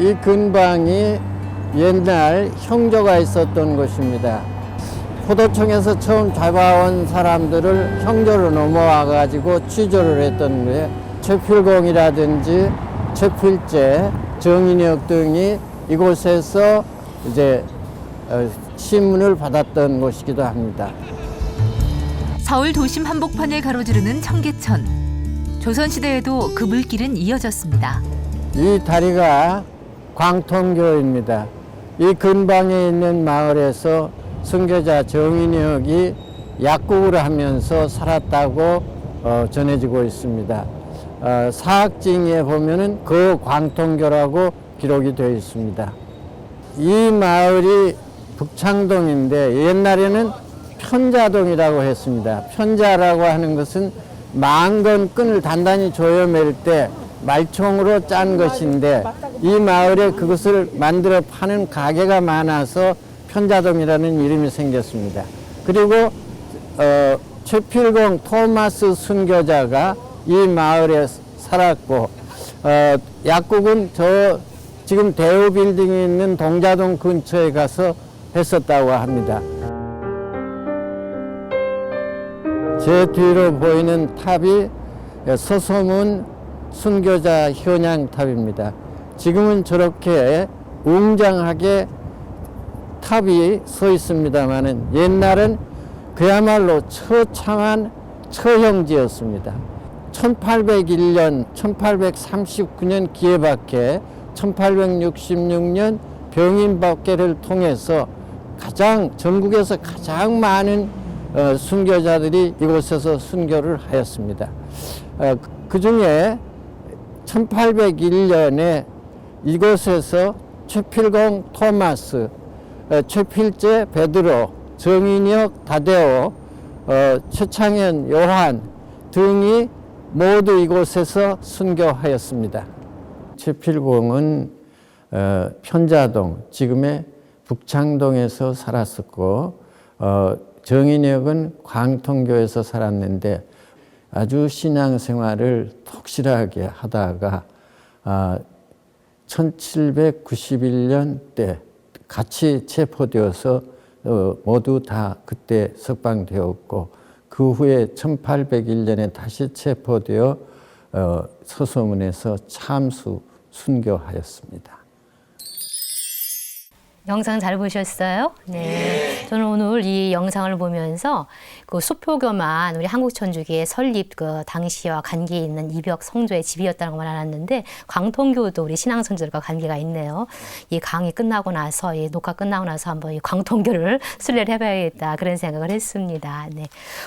이 근방이 옛날 형조가 있었던 곳입니다. 포도청에서 처음 잡아온 사람들을 형조로 넘어와 가지고 취조를 했던 거예요. 최필공이라든지 최필제, 정인혁 등이 이곳에서 이제 신문을 받았던 곳이기도 합니다. 서울 도심 한복판을 가로지르는 청계천. 조선시대에도 그 물길은 이어졌습니다. 이 다리가 광통교입니다. 이 근방에 있는 마을에서 순교자 정인혁이 약국을 하면서 살았다고 전해지고 있습니다. 사학징에 보면은 그 광통교라고 기록이 되어 있습니다. 이 마을이 북창동인데 옛날에는 편자동이라고 했습니다. 편자라고 하는 것은 망건 끈을 단단히 조여맬 때 말총으로 짠 것인데 이 마을에 그것을 만들어 파는 가게가 많아서 편자동이라는 이름이 생겼습니다. 그리고 최필공 토마스 순교자가 이 마을에 살았고 약국은 저 지금 대우 빌딩이 있는 동자동 근처에 가서 했었다고 합니다. 제 뒤로 보이는 탑이 서소문 순교자 현양탑입니다. 지금은 저렇게 웅장하게 탑이 서 있습니다만은 옛날은 그야말로 처참한 처형지였습니다. 1801년, 1839년 기해박해, 1866년 병인박해를 통해서 전국에서 가장 많은 순교자들이 이곳에서 순교를 하였습니다. 그 중에 1801년에 이곳에서 최필공 토마스, 최필제 베드로, 정인혁 다데오, 최창현 요한 등이 모두 이곳에서 순교하였습니다. 최필공은 편자동, 지금의 북창동에서 살았었고 정인혁은 광통교에서 살았는데 아주 신앙생활을 독실하게 하다가 1791년 때 같이 체포되어서 모두 다 그때 석방되었고 그 후에 1801년에 다시 체포되어 서소문에서 참수 순교하였습니다. 영상 잘 보셨어요? 네. 저는 오늘 이 영상을 보면서 그 수표교만 우리 한국천주교의 설립 그 당시와 관계 있는 이벽 성조의 집이었다는 것만 알았는데 광통교도 우리 신앙선조들과 관계가 있네요. 이 강의 끝나고 나서 이 녹화 끝나고 나서 한번 이 광통교를 순례를 해봐야겠다 그런 생각을 했습니다. 네.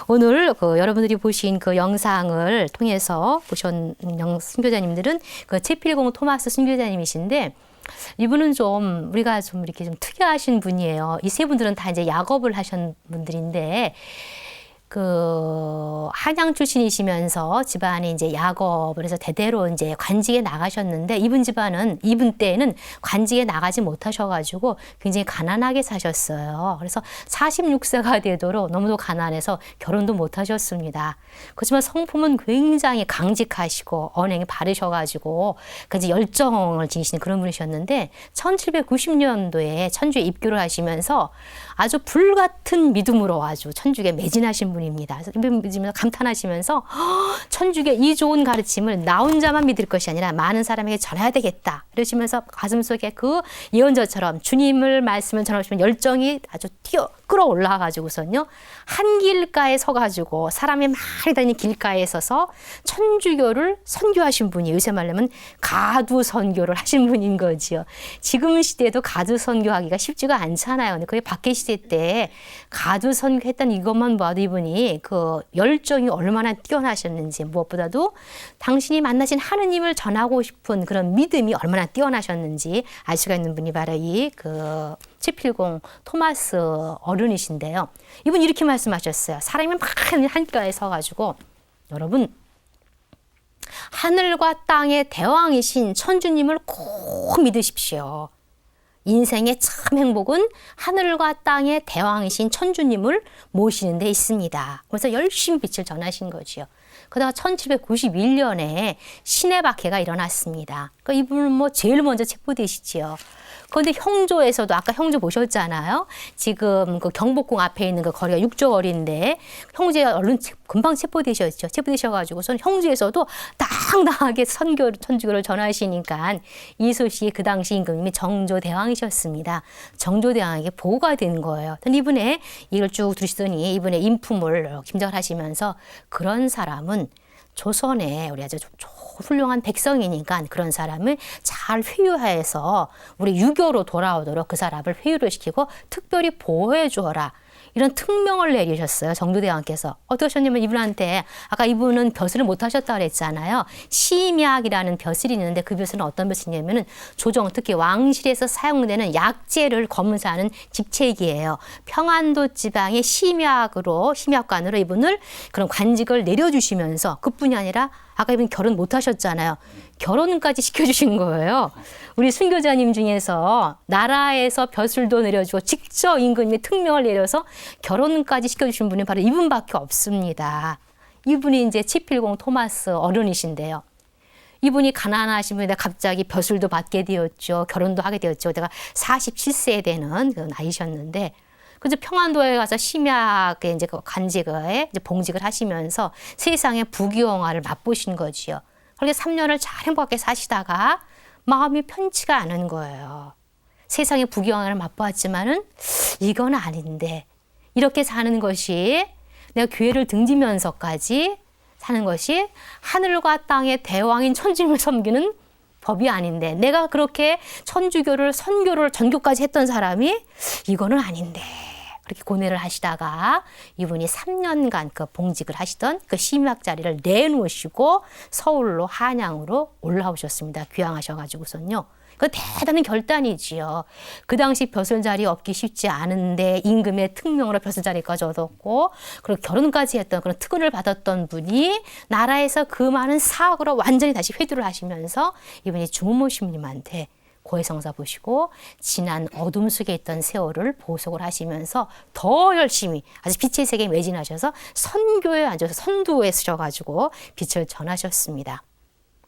오늘 그 여러분들이 보신 그 영상을 통해서 보신 순교자님들은 그 최필공 토마스 순교자님이신데 이분은 좀 우리가 좀 이렇게 좀 특이하신 분이에요. 이 세 분들은 다 이제 약업을 하신 분들인데 그 한양 출신이시면서 집안이 이제 약업을 해서 대대로 이제 관직에 나가셨는데 이분 때에는 관직에 나가지 못하셔가지고 굉장히 가난하게 사셨어요. 그래서 46세가 되도록 너무도 가난해서 결혼도 못하셨습니다. 그렇지만 성품은 굉장히 강직하시고 언행이 바르셔가지고 그 열정을 지니시는 그런 분이셨는데 1790년도에 천주에 입교를 하시면서 아주 불같은 믿음으로 아주 천주교에 매진하신 분입니다. 그래서 감탄하시면서 천주교 이 좋은 가르침을 나 혼자만 믿을 것이 아니라 많은 사람에게 전해야 되겠다. 이러시면서 가슴속에 그 예언자처럼 주님을 말씀을 전하시면 열정이 아주 끌어올라 가지고선요 한 길가에 서가지고 사람이 많이 다니는 길가에 서서 천주교를 선교하신 분이 요새 말하면 가두 선교를 하신 분인 거지요. 지금 시대에도 가두 선교하기가 쉽지가 않잖아요. 근데 그게 박해 시대 때 가두 선교했던 이것만 봐도 이분이 그 열정이 얼마나 뛰어나셨는지 무엇보다도 당신이 만나신 하느님을 전하고 싶은 그런 믿음이 얼마나 뛰어나셨는지 알 수가 있는 분이 바로 이 그 최필공 토마스 어른이신데요. 이분 이렇게 말씀하셨어요. 사람이 많은 한가에 서가지고 여러분 하늘과 땅의 대왕이신 천주님을 꼭 믿으십시오. 인생의 참 행복은 하늘과 땅의 대왕이신 천주님을 모시는 데 있습니다. 그래서 열심히 빛을 전하신 거지요. 그러다가 1791년에 신해 박해가 일어났습니다. 그러니까 이분은 뭐 제일 먼저 체포되시지요. 그런데 형조에서도 아까 형조 보셨잖아요. 지금 그 경복궁 앞에 있는 그 거리가 6조 거리인데 형조에 얼른 금방 체포되셨죠. 체포되셔가지고선 형조에서도 당당하게 천주교를 전하시니까 이 소식이 그 당시 임금님이 정조대왕이셨습니다. 정조대왕에게 보고가 된 거예요. 이분의 이걸 쭉 들으시더니 이분의 인품을 김장을 하시면서 그런 사람은 조선에 우리 아주 훌륭한 백성이니까 그런 사람을 잘 회유해서 우리 유교로 돌아오도록 그 사람을 회유를 시키고 특별히 보호해 주어라. 이런 특명을 내리셨어요. 정조대왕께서. 어떠셨냐면 이분한테 아까 이분은 벼슬을 못 하셨다고 그랬잖아요. 심약이라는 벼슬이 있는데 그 벼슬은 어떤 벼슬이냐면은 조정 특히 왕실에서 사용되는 약재를 검사하는 직책이에요. 평안도 지방의 심약관으로 이분을 그런 관직을 내려주시면서 그뿐이 아니라 아까 이분 결혼 못 하셨잖아요. 결혼까지 시켜주신 거예요. 우리 순교자님 중에서 나라에서 벼슬도 내려주고 직접 임금님의 특명을 내려서 결혼까지 시켜주신 분이 바로 이분밖에 없습니다. 이분이 이제 치필공 토마스 어른이신데요. 이분이 가난하신 분인데 갑자기 벼슬도 받게 되었죠. 결혼도 하게 되었죠. 내가 47세 되는 그 나이셨는데 그래서 평안도에 가서 심야에 이제 그 관직에 이제 봉직을 하시면서 세상의 부귀영화를 맛보신 거지요. 그렇게 3년을 잘 행복하게 사시다가 마음이 편치가 않은 거예요. 세상의 부귀영화를 맛보았지만은 이건 아닌데 이렇게 사는 것이 내가 교회를 등지면서까지 사는 것이 하늘과 땅의 대왕인 천주님을 섬기는 법이 아닌데 내가 그렇게 천주교를 선교를 전교까지 했던 사람이 이거는 아닌데 그렇게 고뇌를 하시다가 이분이 3년간 그 봉직을 하시던 그 심약 자리를 내놓으시고 서울로 한양으로 올라오셨습니다. 귀향하셔가지고선요. 그 대단한 결단이지요. 그 당시 벼슬 자리 얻기 쉽지 않은데 임금의 특명으로 벼슬 자리까지 얻었고 그리고 결혼까지 했던 그런 특권을 받았던 분이 나라에서 그 많은 사학으로 완전히 다시 회두를 하시면서 이분이 주무모님한테 고해성사 보시고 지난 어둠 속에 있던 세월을 보속을 하시면서 더 열심히 아주 빛의 세계에 매진하셔서 선교에 앉아서 선두에 서셔가지고 빛을 전하셨습니다.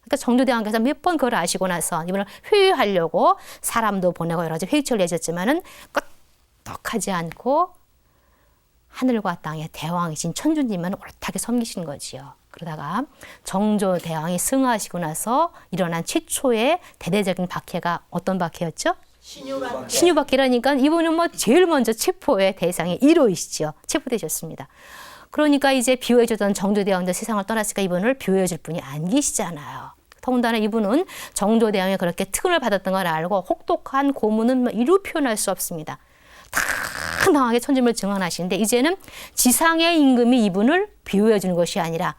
그러니까 정조대왕께서 몇 번 그걸 아시고 나서 이분을 회유하려고 사람도 보내고 여러 가지 회유처를 내셨지만은 끄떡하지 않고 하늘과 땅의 대왕이신 천주님만 옳다게 섬기신 거지요. 그러다가 정조대왕이 승하시고 나서 일어난 최초의 대대적인 박해가 어떤 박해였죠? 신유박해라니까 이분은 뭐 제일 먼저 체포의 대상의 1호이시죠. 체포되셨습니다. 그러니까 이제 비호해주던 정조대왕도 세상을 떠났으니까 이분을 비호해줄 분이 안 계시잖아요. 더군다나 이분은 정조대왕이 그렇게 특권을 받았던 걸 알고 혹독한 고문은 이루 표현할 수 없습니다. 당당하게 천주님을 증언하시는데 이제는 지상의 임금이 이분을 비호해 주는 것이 아니라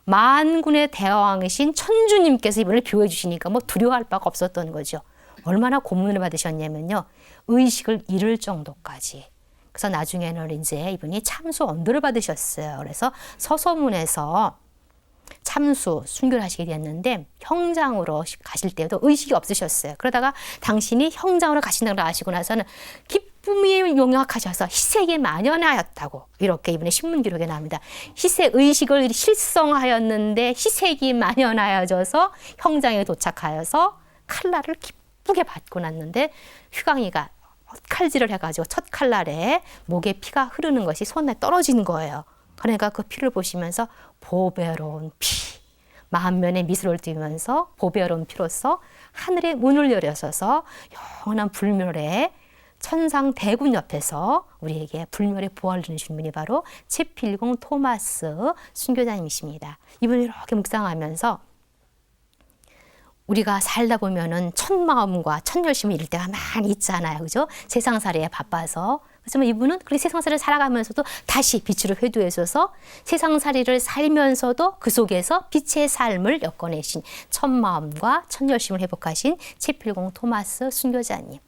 만군의 대왕이신 천주님께서 이분을 비호해 주시니까 뭐 두려워할 바가 없었던 거죠. 얼마나 고문을 받으셨냐면요. 의식을 잃을 정도까지. 그래서 나중에는 이제 이분이 참수 언도를 받으셨어요. 그래서 서소문에서 참수 순교를 하시게 됐는데 형장으로 가실 때도 의식이 없으셨어요. 그러다가 당신이 형장으로 가신다는 걸 아시고 나서는 기쁨이 용역하셔서 희색에 만연하였다고 이렇게 이분의 신문 기록에 나옵니다. 희색 의식을 실성하였는데 희색이 만연하여져서 형장에 도착하여서 칼날을 기쁘게 받고 났는데 휴강이가 칼질을 해가지고 첫 칼날에 목에 피가 흐르는 것이 손에 떨어진 거예요. 그러니까 그 피를 보시면서 보배로운 피, 만면에 미소를 띄우면서 보배로운 피로서 하늘의 문을 열어서서 영원한 불멸의 천상 대군 옆에서 우리에게 불멸의 보화를 주신 분이 바로 치필공 토마스 순교자님이십니다. 이분이 이렇게 묵상하면서 우리가 살다 보면은 첫 마음과 첫 열심을 잃을 때가 많이 있잖아요. 그죠? 세상살이에 바빠서. 그렇지만 이분은 그렇게 세상살이를 살아가면서도 다시 빛으로 회두해서서 세상살이를 살면서도 그 속에서 빛의 삶을 엮어내신 첫 마음과 첫 열심을 회복하신 치필공 토마스 순교자님.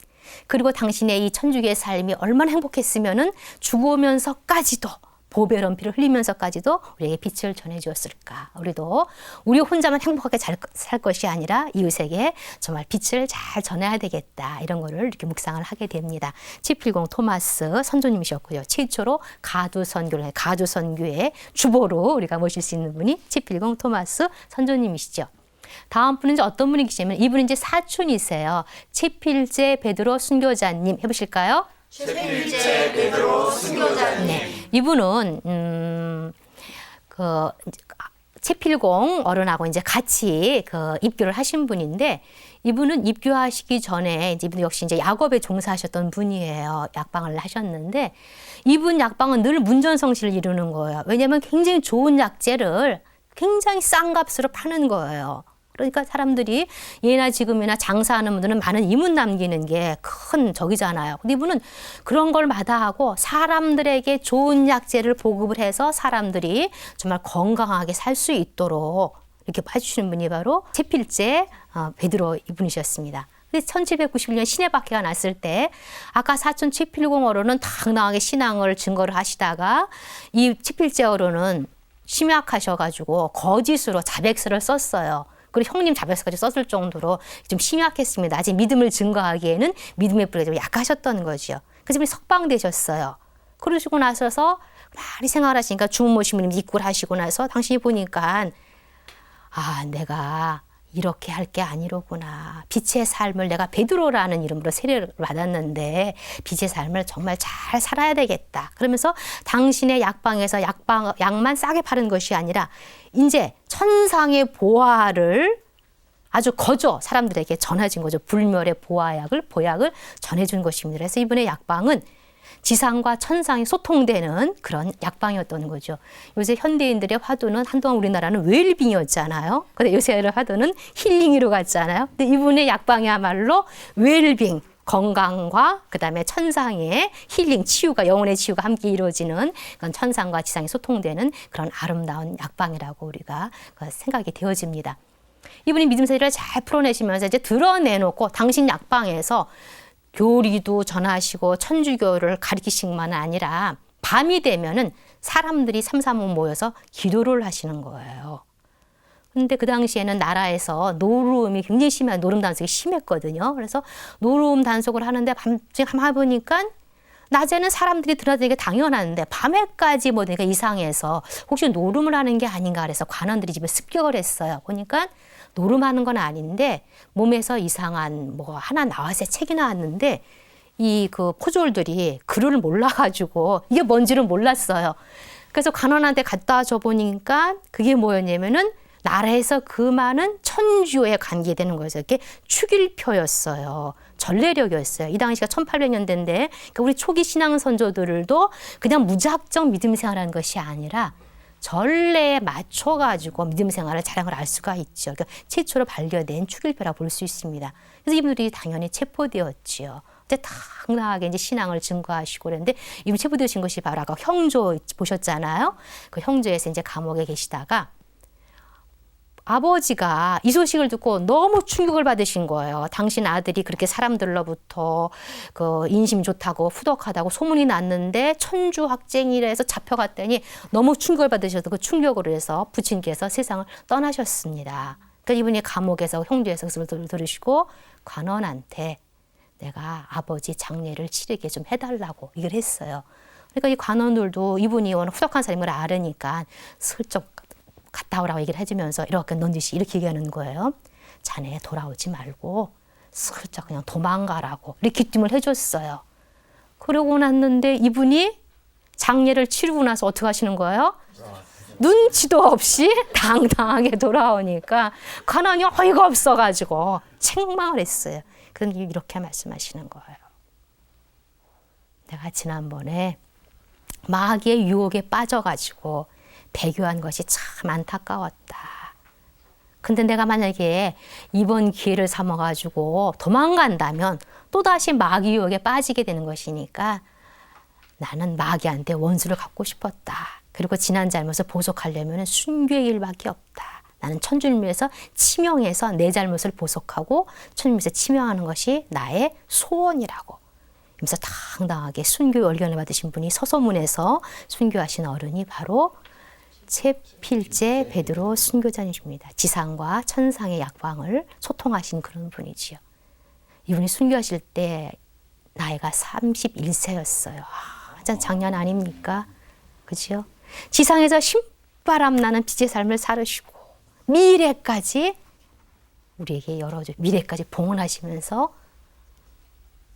그리고 당신의 이 천주교의 삶이 얼마나 행복했으면은 죽으면서까지도 보배로운 피를 흘리면서까지도 우리에게 빛을 전해주었을까. 우리도 우리 혼자만 행복하게 살 것이 아니라 이웃에게 정말 빛을 잘 전해야 되겠다. 이런 거를 이렇게 묵상을 하게 됩니다. 780 토마스 선조님이셨고요. 최초로 가두선교의 주보로 우리가 모실 수 있는 분이 780 토마스 선조님이시죠. 다음 분은 이제 어떤 분이 계시냐면 이분은 이제 사촌이세요. 채필제 베드로 순교자님 해보실까요? 채필제 베드로 순교자님. 네, 이분은 그 채필공 어른하고 이제 같이 그 입교를 하신 분인데 이분은 입교하시기 전에 이제 이분 역시 이제 약업에 종사하셨던 분이에요. 약방을 하셨는데 이분 약방은 늘 문전성시를 이루는 거예요. 왜냐하면 굉장히 좋은 약재를 굉장히 싼 값으로 파는 거예요. 그러니까 사람들이 예나 지금이나 장사하는 분들은 많은 이문 남기는 게 큰 적이잖아요. 근데 이분은 그런 걸 마다하고 사람들에게 좋은 약재를 보급을 해서 사람들이 정말 건강하게 살 수 있도록 이렇게 해주시는 분이 바로 채필제 베드로 이분이셨습니다. 1791년 시내박해가 났을 때 아까 사촌 채필공 어른은 당당하게 신앙을 증거를 하시다가 이 채필제 어른은 심약하셔가지고 거짓으로 자백서를 썼어요. 그리고 형님 자백서까지 썼을 정도로 좀 심약했습니다. 아직 믿음을 증거하기에는 믿음의 뿌리가 좀 약하셨던 거죠. 그래서 석방되셨어요. 그러시고 나서서 많이 생활을 하시니까 주문 모시면 입구를 하시고 나서 당신이 보니까 내가 이렇게 할 게 아니로구나. 빛의 삶을 내가 베드로라는 이름으로 세례를 받았는데 빛의 삶을 정말 잘 살아야 되겠다. 그러면서 당신의 약방에서 약만 싸게 파는 것이 아니라 이제 천상의 보화를 아주 거저 사람들에게 전해진 거죠. 불멸의 보약을 전해준 것입니다. 그래서 이분의 약방은 지상과 천상이 소통되는 그런 약방이었던 거죠. 요새 현대인들의 화두는 한동안 우리나라는 웰빙이었잖아요. 근데 요새의 화두는 힐링으로 갔잖아요. 근데 이분의 약방이야말로 웰빙, 건강과 그다음에 천상의 힐링, 치유가 영혼의 치유가 함께 이루어지는 그런 천상과 지상이 소통되는 그런 아름다운 약방이라고 우리가 생각이 되어집니다. 이분이 믿음 세례를 잘 풀어내시면서 이제 드러내놓고 당신 약방에서 교리도 전하시고 천주교를 가르치신만 아니라 밤이 되면은 사람들이 삼삼오오 모여서 기도를 하시는 거예요. 근데 그 당시에는 나라에서 노름이 굉장히 심한 노름 단속이 심했거든요. 그래서 노름 단속을 하는데 밤중에 한번 해보니까 낮에는 사람들이 드나드는 게 당연한데 밤에까지 되니까 이상해서 혹시 노름을 하는 게 아닌가 그래서 관원들이 집에 습격을 했어요. 보니까 노름하는 건 아닌데 몸에서 이상한 하나 나왔어요. 책이 나왔는데 이 그 포졸들이 글을 몰라가지고 이게 뭔지를 몰랐어요. 그래서 관원한테 갖다 줘 보니까 그게 뭐였냐면은 나라에서 그 많은 천주교에 관계되는 거였어요. 이게 축일표였어요. 전례력이었어요. 이 당시가 1800년대인데 그러니까 우리 초기 신앙 선조들도 그냥 무작정 믿음 생활하는 것이 아니라 전례에 맞춰가지고 믿음 생활을 자랑을 알 수가 있죠. 그러니까 최초로 발견된 축일표라고 볼 수 있습니다. 그래서 이분들이 당연히 체포되었지요. 이제 당당하게 이제 신앙을 증거하시고 그랬는데 이분 체포되신 것이 바로 아까 형조 보셨잖아요. 그 형조에서 이제 감옥에 계시다가 아버지가 이 소식을 듣고 너무 충격을 받으신 거예요. 당신 아들이 그렇게 사람들로부터 그 인심 좋다고 후덕하다고 소문이 났는데 천주 학쟁이라 해서 잡혀갔더니 너무 충격을 받으셔서 그 충격으로 해서 부친께서 세상을 떠나셨습니다. 그러니까 이분이 감옥에서 형조에서 그 소리를 들으시고 관원한테 내가 아버지 장례를 치르게 좀 해달라고 얘기를 했어요. 그러니까 이 관원들도 이분이 워낙 후덕한 사람인 걸 알으니까 슬쩍 갔다 오라고 얘기를 해주면서 이렇게 넌지시 이렇게 얘기하는 거예요. 자네 돌아오지 말고 슬쩍 그냥 도망가라고 이렇게 귀띔을 해줬어요. 그러고 났는데 이분이 장례를 치르고 나서 어떻게 하시는 거예요? 눈치도 없이 당당하게 돌아오니까 관원이 어이가 없어가지고 책망을 했어요. 그런데 이렇게 말씀하시는 거예요. 내가 지난번에 마귀의 유혹에 빠져가지고 배교한 것이 참 안타까웠다. 근데 내가 만약에 이번 기회를 삼아가지고 도망간다면 또다시 마귀 유혹에 빠지게 되는 것이니까 나는 마귀한테 원수를 갚고 싶었다. 그리고 지난 잘못을 보속하려면 순교의 일밖에 없다. 나는 천주를 위해서 치명해서 내 잘못을 보속하고 천주를 위해서 치명하는 것이 나의 소원이라고 그래서 당당하게 순교 월견을 받으신 분이 서소문에서 순교하신 어른이 바로 채필제 베드로 순교자님이십니다. 지상과 천상의 약방을 소통하신 그런 분이지요. 이분이 순교하실 때 나이가 31세였어요. 참 장난 아닙니까? 그죠? 지상에서 신바람 나는 빛의 삶을 살으시고 미래까지 우리에게 열어줘 미래까지 봉헌하시면서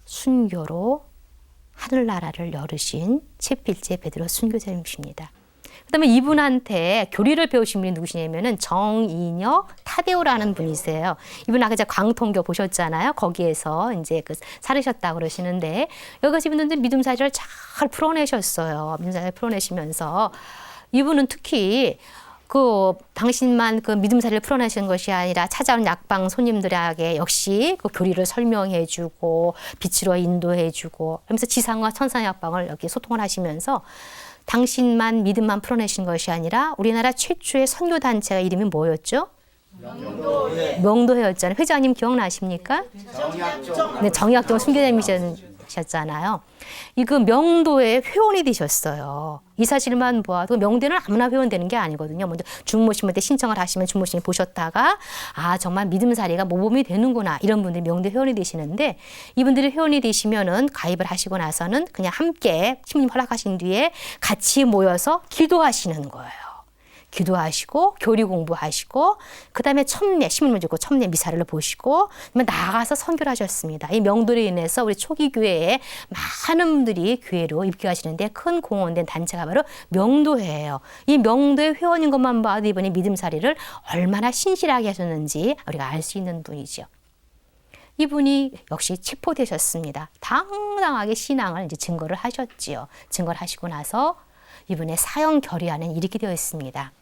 순교로 하늘나라를 열으신 채필제 베드로 순교자님이십니다. 그다음에 이분한테 교리를 배우신 분이 누구시냐면은 정인혁 타데오라는 분이세요. 이분 아까 광통교 보셨잖아요. 거기에서 이제 그 살으셨다고 그러시는데 여기 가신 분들 믿음사리를 잘 풀어내셨어요. 믿음사리를 풀어내시면서 이분은 특히 그 당신만 그 믿음사리를 풀어내시는 것이 아니라 찾아온 약방 손님들에게 역시 그 교리를 설명해주고 빛으로 인도해주고 그러면서 지상과 천상의 약방을 여기 소통을 하시면서 당신만 믿음만 풀어내신 것이 아니라 우리나라 최초의 선교단체가 이름이 뭐였죠? 명도회였잖아요. 회장님 기억나십니까? 네, 정약종 순교자님이셨잖아요. 이 명도회 회원이 되셨어요. 이 사실만 보아도 명도회는 아무나 회원 되는 게 아니거든요. 먼저 주무시한테 신청을 하시면 주무시이 보셨다가 아 정말 믿음사리가 모범이 되는구나 이런 분들이 명도회 회원이 되시는데 이분들이 회원이 되시면은 가입을 하시고 나서는 그냥 함께 신부님 허락하신 뒤에 같이 모여서 기도하시는 거예요. 기도하시고 교리 공부하시고 그다음에 첨례 신문을 주고 첨례 미사를 보시고 나가서 선교를 하셨습니다. 이 명도로 인해서 우리 초기 교회에 많은 분들이 교회로 입교하시는데 큰 공헌된 단체가 바로 명도회예요. 이 명도회 회원인 것만 봐도 이번에 믿음살이를 얼마나 신실하게 하셨는지 우리가 알 수 있는 분이죠. 이분이 역시 체포되셨습니다. 당당하게 신앙을 이제 증거를 하셨지요. 증거를 하시고 나서 이분의 사형 결의안은 이렇게 되어 있습니다.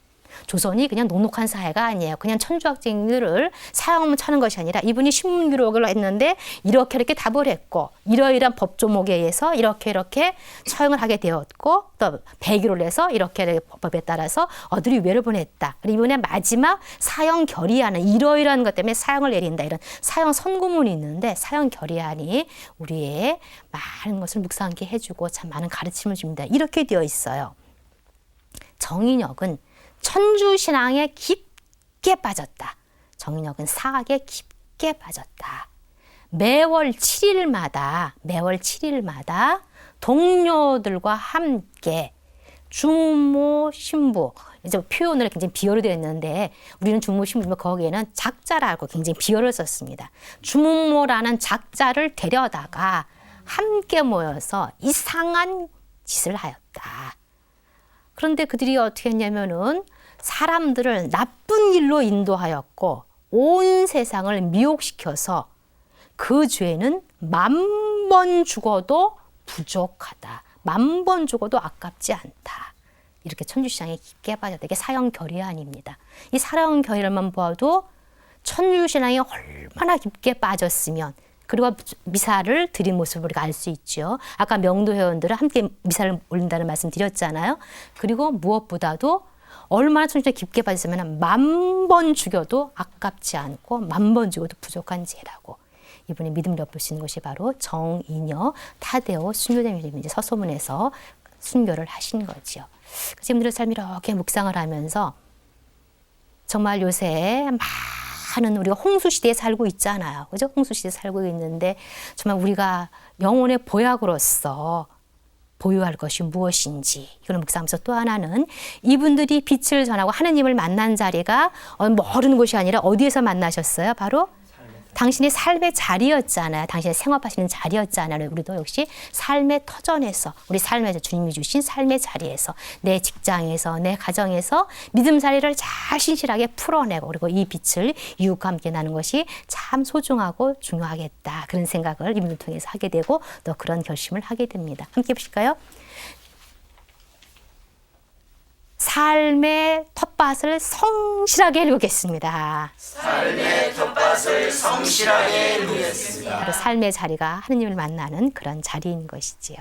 조선이 그냥 녹록한 사회가 아니에요. 그냥 천주학생들을 사형만 차는 것이 아니라 이분이 신문 기록을 했는데 이렇게 답을 했고 이러이러한 법 조목에 의해서 이렇게 처형을 하게 되었고 또 배교를 해서 이렇게 법에 따라서 어들이 유배를 보냈다. 그리고 이번에 마지막 사형 결의안은 이러이러한 것 때문에 사형을 내린다. 이런 사형 선고문이 있는데 사형 결의안이 우리의 많은 것을 묵상하게 해주고 참 많은 가르침을 줍니다. 이렇게 되어 있어요. 정인혁은 천주신앙에 깊게 빠졌다. 정인혁은 사학에 깊게 빠졌다. 매월 7일마다 동료들과 함께 주모 신부 이제 표현을 굉장히 비열을 되었는데 우리는 주모 신부 거기에는 작자라고 굉장히 비열을 썼습니다. 주모라는 작자를 데려다가 함께 모여서 이상한 짓을 하였다. 그런데 그들이 어떻게 했냐면은 사람들을 나쁜 일로 인도하였고 온 세상을 미혹시켜서 그 죄는 10,000번 죽어도 부족하다. 10,000번 죽어도 아깝지 않다. 이렇게 천주신앙에 깊게 빠졌다. 이게 사형 결의안입니다. 이 사형 결의안만 보아도 천주신앙에 얼마나 깊게 빠졌으면 그리고 미사를 드린 모습을 우리가 알 수 있죠. 아까 명도 회원들은 함께 미사를 올린다는 말씀 드렸잖아요. 그리고 무엇보다도 얼마나 천주신앙에 깊게 빠졌으면 10,000번 죽여도 아깝지 않고 10,000번 죽어도 부족한 죄라고. 이분이 믿음을 엿보시는 것이 바로 정인혁 타데오 순교자님이 이제 서소문에서 순교를 하신 거죠. 그래서 이분들의 삶이 이렇게 묵상을 하면서 정말 요새 많은 우리가 홍수시대에 살고 있잖아요. 그죠? 홍수시대에 살고 있는데 정말 우리가 영혼의 보약으로서 보유할 것이 무엇인지 이걸 묵상하면서 또 하나는 이분들이 빛을 전하고 하느님을 만난 자리가 모르는 곳이 아니라 어디에서 만나셨어요? 바로 당신의 삶의 자리였잖아요. 당신의 생업하시는 자리였잖아요. 우리도 역시 삶의 터전에서 우리 삶에서 주님이 주신 삶의 자리에서 내 직장에서 내 가정에서 믿음살이를 잘 신실하게 풀어내고 그리고 이 빛을 이웃과 함께 나는 것이 참 소중하고 중요하겠다. 그런 생각을 이분을 통해서 하게 되고 또 그런 결심을 하게 됩니다. 함께 보실까요? 삶의 텃밭을 성실하게 일구겠습니다. 삶의 텃밭을 성실하게 일구겠습니다. 바로 삶의 자리가 하느님을 만나는 그런 자리인 것이지요.